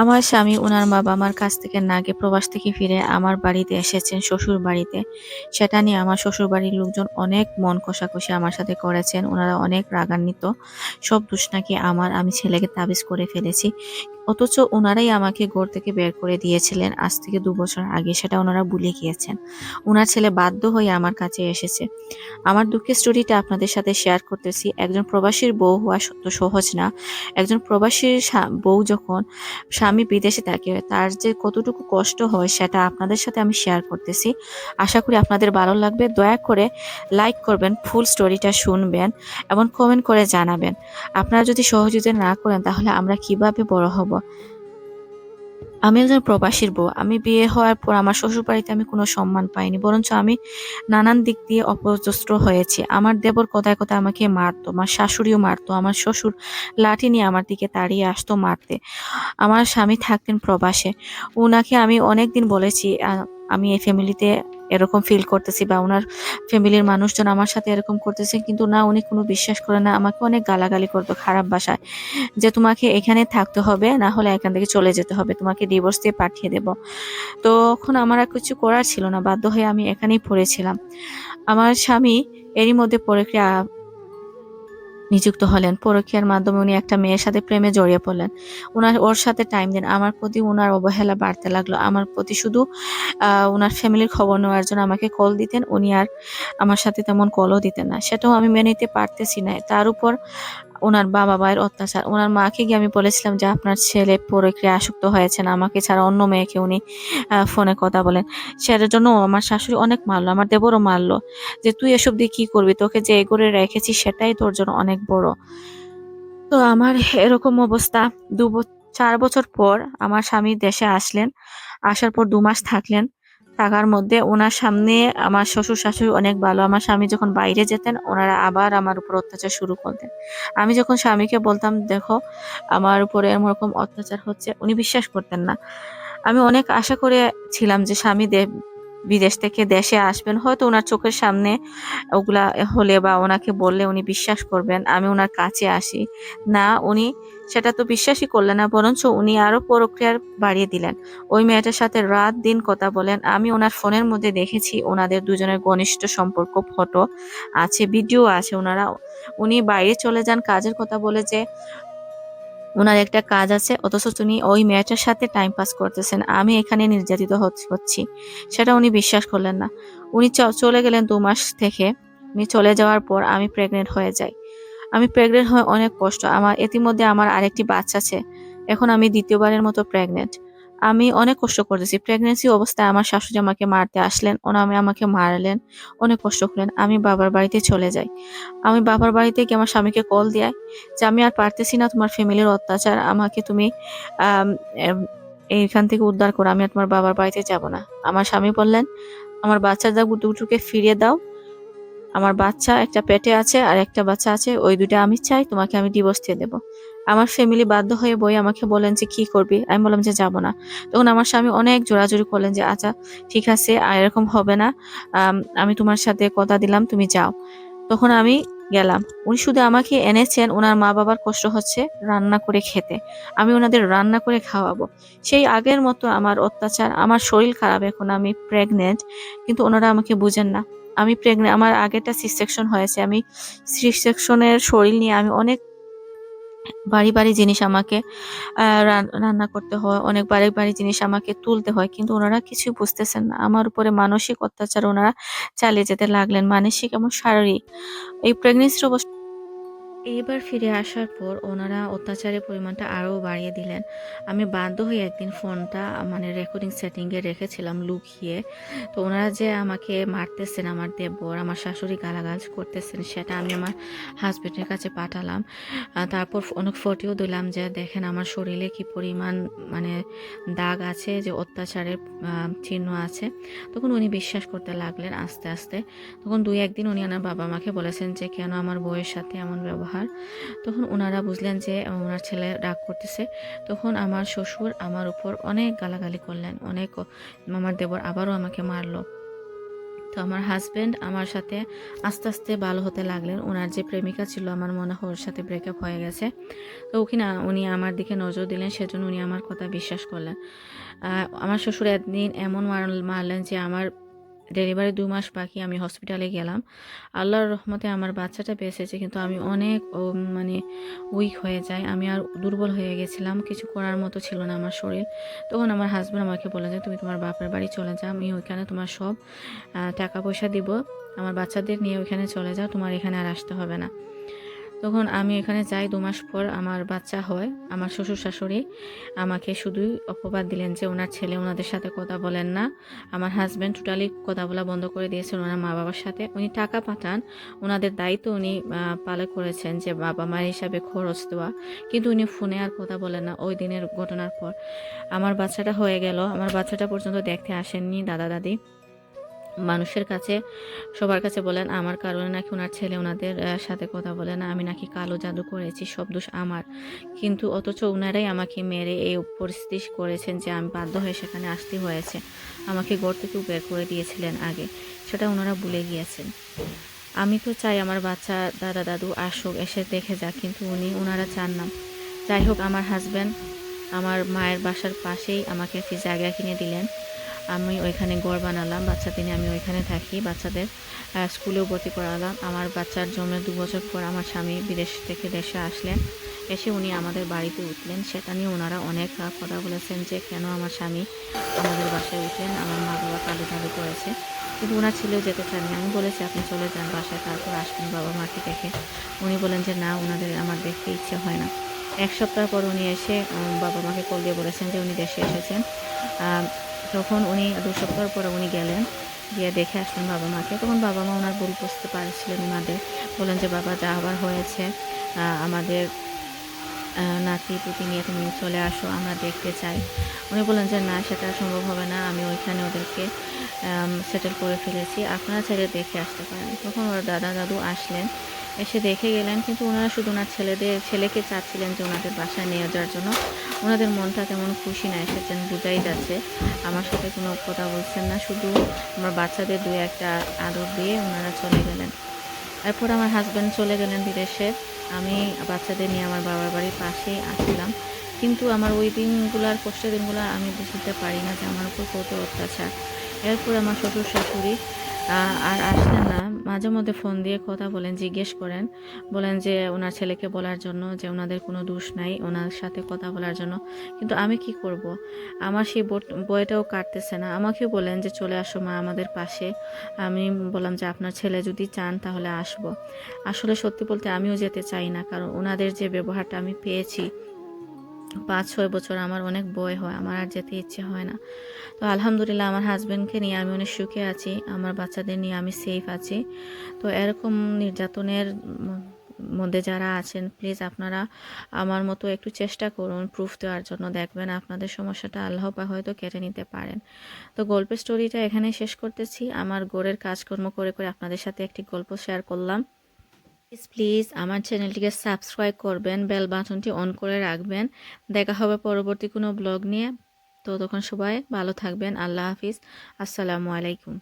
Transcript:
আমার স্বামী উনার বাবা-মার কাছ থেকে না গিয়ে প্রবাস থেকে ফিরে আমার বাড়িতে এসেছেন, শ্বশুর বাড়িতে। সেটা নিয়ে আমার শ্বশুরবাড়ির লোকজন অনেক মন কষাকষি আমার সাথে করেছেন। উনারা অনেক রাগান্বিত। সব দোষ নাকি আমার, আমি ছেলেকে তাবিজ করে ফেলেছি। অথচ উনারাই আমাকে ঘর থেকে বের করে দিয়েছিলেন আজ থেকে ২ বছর আগে। সেটা উনারা ভুলে গিয়েছেন। উনার ছেলে বাধ্য হয়ে আমার কাছে এসেছে। আমার দুঃখের স্টোরিটা আপনাদের সাথে শেয়ার করতেছি। একজন প্রবাসীর বউ হওয়া তো সহজ না। একজন প্রবাসীর বউ যখন স্বামী বিদেশে থাকে তার যে কতটুকু কষ্ট হয় সেটা আপনাদের সাথে আমি শেয়ার করতেছি। আশা করি আপনাদের ভালো লাগবে। দয়া করে লাইক করবেন, ফুল স্টোরিটা শুনবেন এবং কমেন্ট করে জানাবেন। আপনারা যদি সহযোগিতা না করেন তাহলে আমরা কিভাবে বড় হব? আমি একজন প্রবাসীর বউ। আমি বিয়ে হওয়ার পর আমার শ্বশুরবাড়িতে আমি কোনো সম্মান পাইনি। বরঞ্চ আমি নানান দিক দিয়ে অপদস্থ হয়েছি। আমার দেবর কথায়, কথায় আমাকে মারতো। আমার শাশুড়িও মারতো। আমার শ্বশুর লাঠি নিয়ে আমার দিকে তাড়িয়ে আসতো মারতে। আমার স্বামী থাকতেন প্রবাসে। উনাকে আমি অনেকদিন বলেছি আমি এই ফ্যামিলিতে এরকম ফিল করতেছি বা উনার ফ্যামিলির মানুষজন আমার সাথে এরকম করতেছে। কিন্তু না, উনি কোনো বিশ্বাস করে না। আমাকে অনেক গালাগালি করতো খারাপ ভাষায়। যে তোমাকে এখানে থাকতে হবে, না হলে এখান থেকে চলে যেতে হবে। তোমাকে ডিভোর্স দিয়ে পাঠিয়ে দেব। তখন আমার আর কিছু করার ছিল না। বাধ্য হয়ে আমি এখানেই পড়েছিলাম। আমার স্বামী এরই মধ্যে পরকীয়া নিযুক্ত হলেন। পরকীয়ার মাধ্যমে উনি একটা মেয়ের সাথে প্রেমে জড়িয়ে পড়লেন। ওর সাথে টাইম দেন। আমার প্রতি উনার অবহেলা বাড়তে লাগলো। আমার প্রতি শুধু উনার ফ্যামিলির খবর নেওয়ার জন্য আমাকে কল দিতেন। উনি আর আমার সাথে তেমন কলও দিতেন না। সেটাও আমি মেনে নিতে পারতেছি না। তার উপর উনার বাবা-মায়ের অত্যাচার। উনার মাকে গিয়ে আমি বলেছিলাম যে, "আপনার ছেলে পরকীয়ায় আসক্ত হয়েছেন। আমাকে ছাড়া অন্য মেয়েকে উনি ফোনে কথা বলেন।" সেটার জন্য আমার শাশুড়ি অনেক মারলো। আমার দেবরও মারলো। যে, "তুই এসব দিয়ে কি করবি? তোকে যে এ করে রেখেছি সেটাই তোর জন্য অনেক বড়।" তো আমার এরকম অবস্থা। ৪ বছর পর আমার স্বামী দেশে আসলেন। আসার পর ২ মাস থাকলেন। থাকার মধ্যে উনার সামনে আমার শ্বশুর-শাশুড়ি অনেক ভালো। আমার স্বামী যখন বাইরে যেতেন উনারা আবার আমার উপর অত্যাচার শুরু করতেন। আমি যখন স্বামীকে বলতাম, "দেখো আমার উপরে এরকম অত্যাচার হচ্ছে", উনি বিশ্বাস করতেন না। আমি অনেক আশা করে ছিলাম যে স্বামী বিদেশ থেকে দেশে আসবেন। হয়তো উনার চোখের সামনে ওগুলা হলে বা উনাকে বললে উনি বিশ্বাস করবেন। আমি উনার কাছে আসি। না, উনি সেটা তো বিশ্বাসই করলেন না। বরঞ্চ উনি আরো পরক্রিয়ার বাড়িয়ে দিলেন। ওই মেয়েটার সাথে রাত-দিন কথা বলেন। আমি উনার ফোনের মধ্যে দেখেছি উনাদের দুজনের ঘনিষ্ঠ সম্পর্ক, ফটো আছে, ভিডিও আছে। উনি বাইরে চলে যান কাজের কথা বলে যে উনার একটা কাজ আছে, অথচ উনি ওই মেয়েটার সাথে টাইম পাস করতেছেন। আমি এখানে নির্যাতিত হচ্ছি। সেটা উনি বিশ্বাস করলেন না। উনি চলে গেলেন ২ মাস থেকে। উনি চলে যাওয়ার পর আমি প্রেগন্যান্ট হয়ে যাই। আমি প্রেগন্যান্ট হয়ে অনেক কষ্ট। ইতিমধ্যে আমার আরেকটি বাচ্চা আছে। এখন আমি ২য় বারের মতো প্রেগন্যান্ট। আমি অনেক কষ্ট করতেছি। প্রেগন্যান্সি অবস্থায় আমার শাশুড়ি আমাকে মারতে আসলেন। আমাকে মারলেন। অনেক কষ্ট করলেন। আমি বাবার বাড়িতে চলে যাই। আমি বাবার বাড়িতে গিয়ে আমার স্বামীকে কল দেই যে, "আমি আর পারতেছি না তোমার ফ্যামিলির অত্যাচার। আমাকে তুমি আম এম এইখান থেকে উদ্ধার করো। আমি আর তোমার বাবার বাড়িতে যাব না।" আমার স্বামী বললেন, "আমার বাচ্চা দুটোকে ফিরিয়ে দাও। আমার বাচ্চা একটা পেটে আছে আর একটা বাচ্চা আছে। ওই ২ টা আমি চাই। তোমাকে আমি ডিভোর্স দিয়ে দেব।" আমার ফ্যামিলি বাধ্য হয়ে আমাকে বললেন যে, "কি করবি?" আমি বললাম যে, "যাব না।" তখন আমার স্বামী অনেক জোরাজুরি করলেন যে, "আচ্ছা ঠিক আছে, আর এরকম হবে না। আমি তোমার সাথে কথা দিলাম, তুমি যাও।" তখন আমি গেলাম। উনি শুধু আমাকে এনেছেন উনার মা-বাবার কষ্ট হচ্ছে রান্না করে খেতে। আমি উনাদের রান্না করে খাওয়াবো। সেই আগের মতো আমার অত্যাচার, আমার শরীর খারাপ, এখন আমি প্রেগন্যান্ট। কিন্তু উনারা আমাকে বুঝেন না। আমার আগেরটা সি সেকশন হয়েছে। আমি সি সেকশনের শরীর নিয়ে আমি অনেক ভারী জিনিস আমাকে রান্না করতে হয়। অনেক ভারী জিনিস আমাকে তুলতে হয়। কিন্তু উনারা কিছুই বুঝতেছেন না। আমার উপরে মানসিক অত্যাচার উনারা চালিয়ে যেতে লাগলেন। মানসিক এবং শারীরিক। এই প্রেগন্যান্সির এইবার ফিরে আসার পর ওনারা অত্যাচারের পরিমাণটা আরও বাড়িয়ে দিলেন। আমি বাধ্য হয়ে একদিন ফোনটা মানে রেকর্ডিং সেটিংয়ে রেখেছিলাম লুকিয়ে। তো ওনারা যে আমাকে মারতেছেন, আমার দেবর, আমার শাশুড়ি গালাগাল করতেছেন, সেটা আমি আমার হাসব্যান্ডের কাছে পাঠালাম। তারপর অনেক ফটোও দিলাম যে দেখেন আমার শরীরে কি পরিমাণ মানে দাগ আছে, যে অত্যাচারের চিহ্ন আছে। তখন উনি বিশ্বাস করতে লাগলেন আস্তে আস্তে। তখন ২-১ দিন উনি ওনার বাবা-মাকে বলেছেন যে, "কেন আমার বউয়ের সাথে এমন ব্যবহার?" তখন উনারা বুঝলেন যে উনার ছেলে রাগ করতেছে। তখন আমার শ্বশুর আমার উপর অনেক গালাগালি করলেন। আমার দেবর আবারও আমাকে মারল। তো আমার হাজব্যান্ড আমার সাথে আস্তে আস্তে ভালো হতে লাগলেন। ওনার যে প্রেমিকা ছিল আমার মনে হয় ওর সাথে ব্রেকআপ হয়ে গেছে। তো ওখানে উনি আমার দিকে নজর দিলেন, সেজন্য উনি আমার কথা বিশ্বাস করলেন। আমার শ্বশুর একদিন এমন মারলেন যে আমার ডেলিভারি 2 মাস বাকি, আমি হসপিটালে গেলাম। আল্লাহর রহমতে আমার বাচ্চাটা বেঁচেছে, কিন্তু আমি অনেক মানে উইক হয়ে যাই। আমি আর দুর্বল হয়ে গেছিলাম, কিছু করার মতো ছিল না আমার শরীর। তখন আমার হাজব্যান্ড আমাকে বলে যে তুমি তোমার বাপের বাড়ি চলে যাও, আমি ওইখানে তোমার সব টাকা পয়সা দিব, আমার বাচ্চাদের নিয়ে ওইখানে চলে যাও, তোমার এখানে আর আসতে হবে না। তখন আমি এখানে যাই, 2 মাস পর আমার বাচ্চা হয়। আমার শ্বশুর শাশুড়ি আমাকে শুধুই অপবাদ দিলেন যে ওনার ছেলে ওনাদের সাথে কথা বলেন না। আমার হাজব্যান্ড টোটালি কথা বলা বন্ধ করে দিয়েছেন ওনার মা বাবার সাথে। উনি টাকা পাঠান, ওনাদের দায়িত্ব উনি পালন করেছেন যে বাবা মায়ের হিসাবে খরচ দেওয়া, কিন্তু উনি ফোনে আর কথা বলেন না। ওই দিনের ঘটনার পর আমার বাচ্চাটা হয়ে গেল, আমার বাচ্চাটা পর্যন্ত দেখতে আসেননি দাদা দাদি। মানুষের কাছে সবার কাছে বলেন আমার কারণে নাকি ওনার ছেলে ওনাদের সাথে কথা বলে না, আমি নাকি কালো জাদু করেছি, সব দোষ আমার। কিন্তু অথচ ওনারাই আমাকে মেরে এই পরিস্থিতি করেছেন যে আমি বাধ্য হয়ে সেখানে আসতে হয়েছে। আমাকে ঘর থেকেও বের করে দিয়েছিলেন আগে, সেটা ওনারা ভুলে গিয়েছেন। আমি তো চাই আমার বাচ্চা দাদা দাদু আসুক, এসে দেখে যাক, কিন্তু ওনারা চান না। যাই হোক, আমার হাজব্যান্ড আমার মায়ের বাসার পাশেই আমাকে একটি জায়গা কিনে দিলেন। আমি ওইখানে ঘর বানালাম, বাচ্চাদের নিয়ে আমি ওইখানে থাকি। বাচ্চাদের স্কুলেও ভর্তি করালাম। আমার বাচ্চার জন্মে 2 বছর পর আমার স্বামী বিদেশ থেকে দেশে আসলেন। এসে উনি আমাদের বাড়িতে উঠলেন। সেটা নিয়ে ওনারা অনেক কথা বলেছেন যে কেন আমার স্বামী আমাদের বাসায় উঠলেন, আমার মা বাবা কালো জাদু করেছে। কিন্তু ওনার ছেলেও যেতে চাননি। আমি বলেছি আপনি চলে যান বাসায়, তারপর আসবেন বাবা মাকে দেখে। উনি বলেন যে না, ওনাদের আমার দেখতে ইচ্ছে হয় না। 1 সপ্তাহ পর উনি এসে বাবা মাকে কল দিয়ে বলেছেন যে উনি দেশে এসেছেন। তখন উনি 2 সপ্তাহ পরে উনি গেলেন, গিয়ে দেখে আসলেন বাবা মাকে। তখন বাবা মা ওনার ভুল বুঝতে পারছিলেন ওনাদের। বললেন যে বাবা যা হবার হয়েছে, আমাদের নাতি পুতি নিয়ে তুমি চলে আসো, আমরা দেখতে চাই। উনি বললেন যে না, সেটা সম্ভব হবে না, আমি ওইখানে ওদেরকে সেটেল করে ফেলেছি, আপনারা চাইলে দেখে আসতে পারেন। তখন ওর দাদা দাদু আসলেন, এসে দেখে গেলেন, কিন্তু ওনারা শুধু ওনার ছেলেকে চাচ্ছিলেন যে ওনাদের বাসায় নিয়ে যাওয়ার জন্য। ওনাদের মনটা তেমন খুশি না, এসেছেন বোঝাই যাচ্ছে। আমার সাথে কোনো কথা বলছেন না, শুধু আমার বাচ্চাদের 2-1টা আদর দিয়ে ওনারা চলে গেলেন। এরপর আমার হাজব্যান্ড চলে গেলেন বিদেশে। আমি বাচ্চাদের নিয়ে আমার বাবার বাড়ির পাশেই আসলাম। কিন্তু আমার ওই দিনগুলার কষ্টের দিনগুলো আমি বুঝতে পারি না যে আমার উপর কত অত্যাচার। এরপর আমার শ্বশুর শাশুড়ি আর আসলেন না। মাঝে মধ্যে ফোন দিয়ে কথা বলেন, জিজ্ঞেস করেন, বলেন যে ওনার ছেলেকে বলার জন্য যে ওনাদের কোনো দোষ নাই, ওনার সাথে কথা বলার জন্য। কিন্তু আমি কি করব? আমার সেই বইটাও কাটতেছে না। আমাকেও বলেন যে চলে আসো মা আমাদের পাশে। আমি বললাম যে আপনার ছেলে যদি চান তাহলে আসব। আসলে সত্যি বলতে আমিও যেতে চাই না, কারণ ওনাদের যে ব্যবহারটা আমি পেয়েছি 5-6 বছর, আমার অনেক ভয় হয়, আমার আর যেতে ইচ্ছে হয় না। তো আলহামদুলিল্লাহ আমার হাজব্যান্ডকে নিয়ে আমি অনেক সুখে আছি, আমার বাচ্চাদের নিয়ে আমি সেফ আছি। তো এরকম নির্যাতনের মধ্যে যারা আছেন, প্লিজ আপনারা আমার মতো একটু চেষ্টা করুন প্রুফ দেওয়ার জন্য, দেখবেন আপনাদের সমস্যাটা আল্লাহ পাক হয়তো কেটে নিতে পারেন। তো গল্পের স্টোরিটা এখানে শেষ করতেছি। আমার ঘরের কাজকর্ম করে করে আপনাদের সাথে একটি গল্প শেয়ার করলাম। প্লিজ আমার চ্যানেলটিকে সাবস্ক্রাইব করবেন, বেল বাটনটি অন করে রাখবেন। দেখা হবে পরবর্তী কোনো ব্লগ নিয়ে। তো তখন সবাই ভালো থাকবেন। আল্লাহ হাফিজ। আসসালামু আলাইকুম।